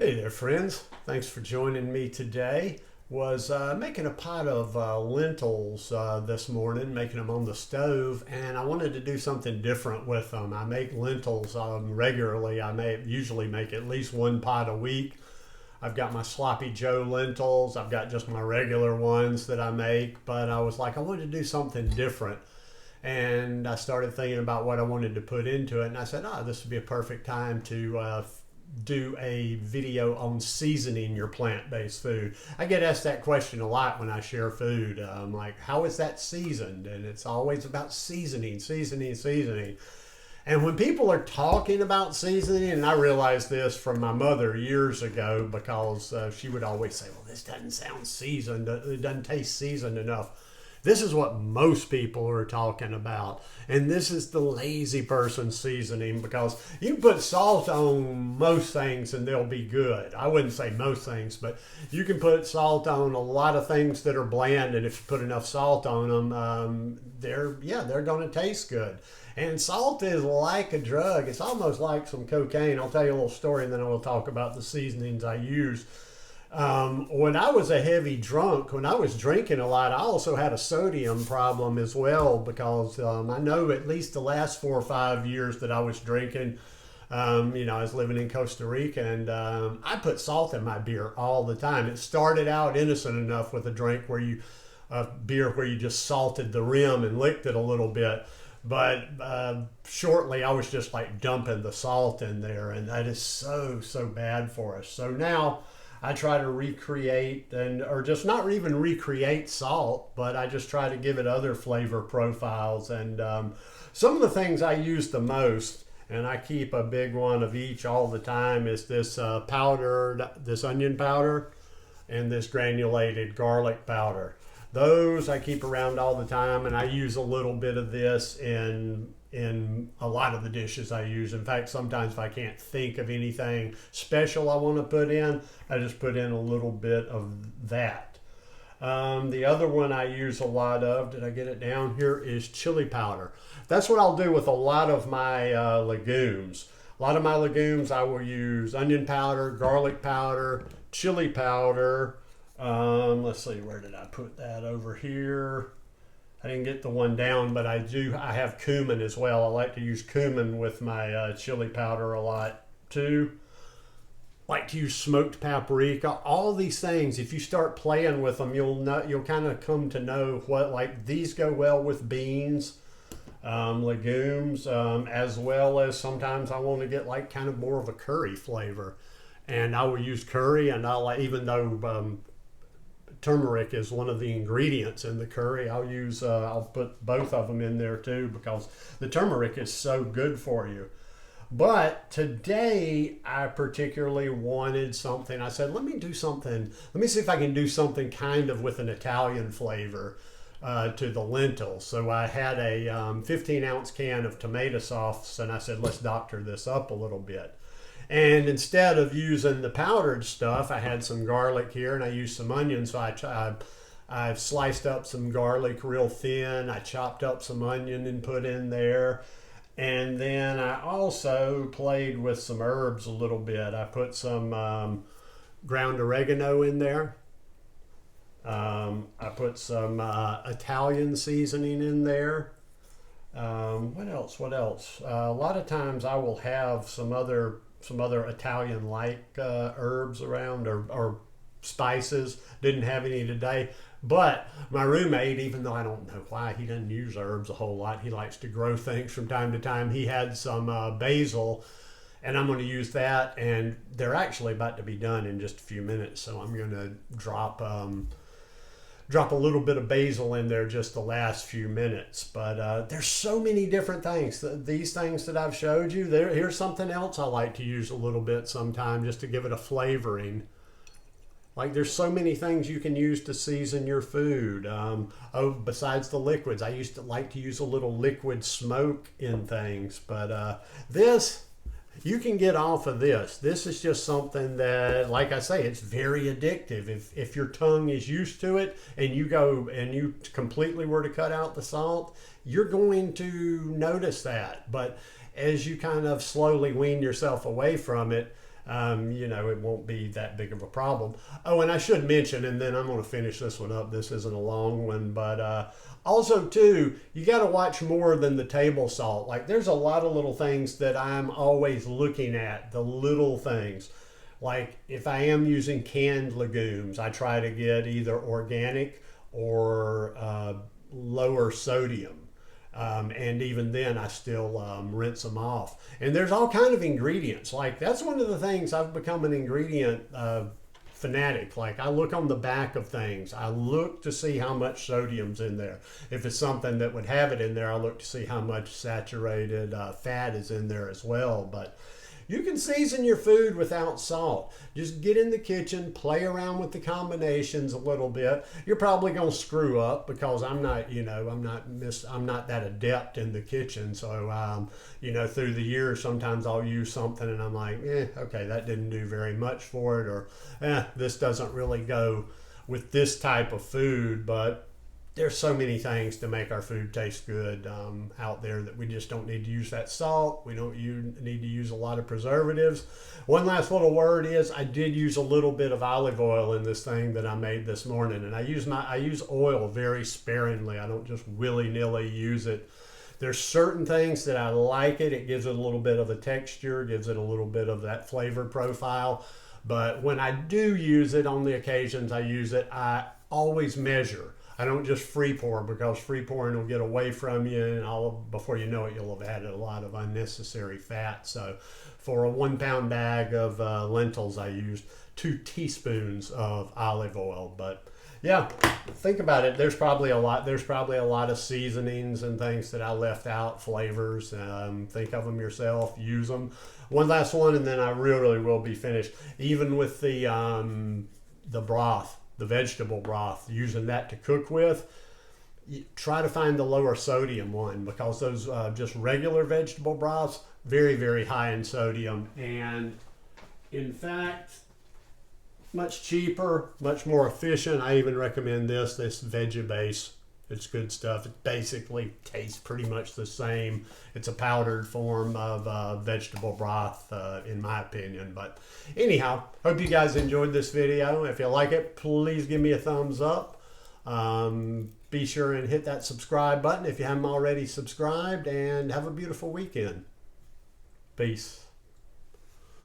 Hey there, friends. Thanks for joining me today. Was making a pot of lentils this morning, making them on the stove, and I wanted to do something different with them. I make lentils regularly. Usually make at least one pot a week. I've got my Sloppy Joe lentils. I've got just my regular ones that I make, but I was like, I wanted to do something different. And I started thinking about what I wanted to put into it, and I said, this would be a perfect time to do a video on seasoning your plant-based food. I get asked that question a lot when I share food. I'm like, how is that seasoned? And it's always about seasoning. And when people are talking about seasoning, and I realized this from my mother years ago, because she would always say, well, this doesn't sound seasoned. It doesn't taste seasoned enough. This is what most people are talking about. And this is the lazy person seasoning, because you can put salt on most things and they'll be good. I wouldn't say most things, but you can put salt on a lot of things that are bland, and if you put enough salt on them, they're going to taste good. And salt is like a drug. It's almost like some cocaine. I'll tell you a little story and then I will talk about the seasonings I use. When I was a heavy drunk, when I was drinking a lot, I also had a sodium problem as well, because I know at least the last 4 or 5 years that I was drinking, I was living in Costa Rica, and I put salt in my beer all the time. It started out innocent enough with a beer where you just salted the rim and licked it a little bit. But shortly I was just like dumping the salt in there, and that is so bad for us. So now I try to recreate, or just not even recreate salt, but I just try to give it other flavor profiles. And some of the things I use the most, and I keep a big one of each all the time, is this this onion powder and this granulated garlic powder. Those I keep around all the time, and I use a little bit of this in a lot of the dishes I use. In fact, sometimes if I can't think of anything special I want to put in, I just put in a little bit of that. The other one I use a lot of, did I get it down here, is chili powder. That's what I'll do with a lot of my legumes. A lot of my legumes I will use onion powder, garlic powder, chili powder. Let's see, where did I put that over here? I didn't get the one down, but I have cumin as well. I like to use cumin with my chili powder a lot too. Like to use smoked paprika. All these things, if you start playing with them, you'll kind of come to know what, like, these go well with beans, legumes, as well as sometimes I want to get like kind of more of a curry flavor, and I will use curry. And even though turmeric is one of the ingredients in the curry, I'll put both of them in there too, because the turmeric is so good for you. But today I particularly wanted something. I said, let me see if I can do something kind of with an Italian flavor to the lentils. So I had a 15-ounce can of tomato sauce, and I said, let's doctor this up a little bit. And instead of using the powdered stuff, I had some garlic here, and I used some onions. So I sliced up some garlic real thin. I chopped up some onion and put in there. And then I also played with some herbs a little bit. I put some ground oregano in there. I put some Italian seasoning in there. What else? A lot of times I will have some other Italian-like herbs around, or spices. Didn't have any today, but my roommate, even though I don't know why, he doesn't use herbs a whole lot. He likes to grow things from time to time. He had some basil, and I'm going to use that, and they're actually about to be done in just a few minutes, so I'm going to drop a little bit of basil in there just the last few minutes. But there's so many different things. These things that I've showed you, here's something else I like to use a little bit sometime, just to give it a flavoring. Like, there's so many things you can use to season your food. Besides the liquids, I used to like to use a little liquid smoke in things. But this, you can get off of this. This is just something that, like I say, it's very addictive. If your tongue is used to it, and you completely were to cut out the salt, you're going to notice that. But as you kind of slowly wean yourself away from it, You know, it won't be that big of a problem. Oh, and I should mention, and then I'm going to finish this one up. This isn't a long one, but also too, you got to watch more than the table salt. Like there's a lot of little things that I'm always looking at, the little things. Like if I am using canned legumes, I try to get either organic or lower sodium. And even then I still rinse them off. And there's all kind of ingredients. Like that's one of the things I've become an ingredient fanatic. Like I look on the back of things. I look to see how much sodium's in there. If it's something that would have it in there, I look to see how much saturated fat is in there as well. But you can season your food without salt. Just get in the kitchen, play around with the combinations a little bit. You're probably going to screw up because I'm not, you know, I'm not that adept in the kitchen. So, you know, through the years, sometimes I'll use something and I'm like, okay, that didn't do very much for it, or this doesn't really go with this type of food. But there's so many things to make our food taste good out there that we just don't need to use that salt. We don't need to use a lot of preservatives. One last little word is I did use a little bit of olive oil in this thing that I made this morning, and I use oil very sparingly. I don't just willy-nilly use it. There's certain things that I like it. It gives it a little bit of a texture, gives it a little bit of that flavor profile. But when I do use it, on the occasions I use it, I always measure. I don't just free pour, because free pouring will get away from you, and before you know it, you'll have added a lot of unnecessary fat. So for a 1 pound bag of lentils, I used 2 teaspoons of olive oil. But yeah, think about it. There's probably a lot of seasonings and things that I left out, flavors. Think of them yourself, use them. One last one, and then I really will be finished. Even with the broth, the vegetable broth, using that to cook with, try to find the lower sodium one, because those just regular vegetable broths, very, very high in sodium. And in fact, much cheaper, much more efficient. I even recommend this Veggie-Base. It's good stuff. It basically tastes pretty much the same. It's a powdered form of vegetable broth, in my opinion. But anyhow, hope you guys enjoyed this video. If you like it, please give me a thumbs up. Be sure and hit that subscribe button if you haven't already subscribed, and have a beautiful weekend. Peace.